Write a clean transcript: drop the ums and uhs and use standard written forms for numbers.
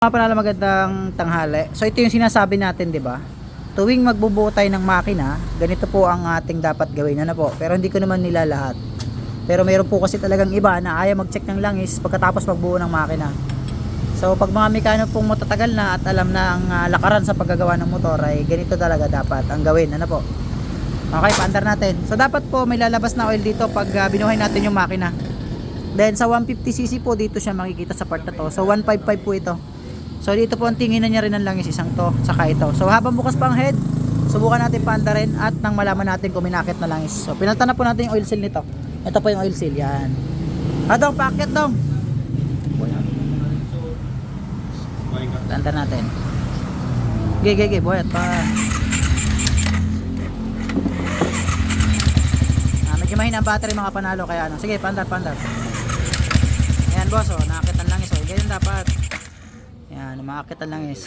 Mga panalo, magandang tanghali. So ito yung sinasabi natin, 'di ba? Tuwing magbubuo tayo ng makina, ganito po ang ating dapat gawin, ano po. Pero hindi ko naman nila lahat. Pero meron po kasi talagang iba na ayaw mag-check ng langis pagkatapos magbuo ng makina. So pag mga mekano pong matatagal na at alam na ang lakaran sa paggagawa ng motor, ay ganito talaga dapat ang gawin, ano po. Okay, paandar natin. So dapat po may lalabas na oil dito pag binuhay natin yung makina. Then sa 150cc po dito siya makikita sa part na to. So 155 po ito. So dito po ang tinginan niya rin ng langis, isang to, saka ito. So habang bukas pa ang head, subukan natin paandarin at nang malaman natin kung minakit na langis. So pinaltan na po natin yung oil seal nito. Ito po yung oil seal, yan. Dong, paakit dong. Paantar natin. Gege, boyat pa. Medyo mahina ang battery mga panalo, kaya ano. Sige, paandar. Ayan boss, nakakit ang langis. Ganyan dapat. Yan, umakit ang langis.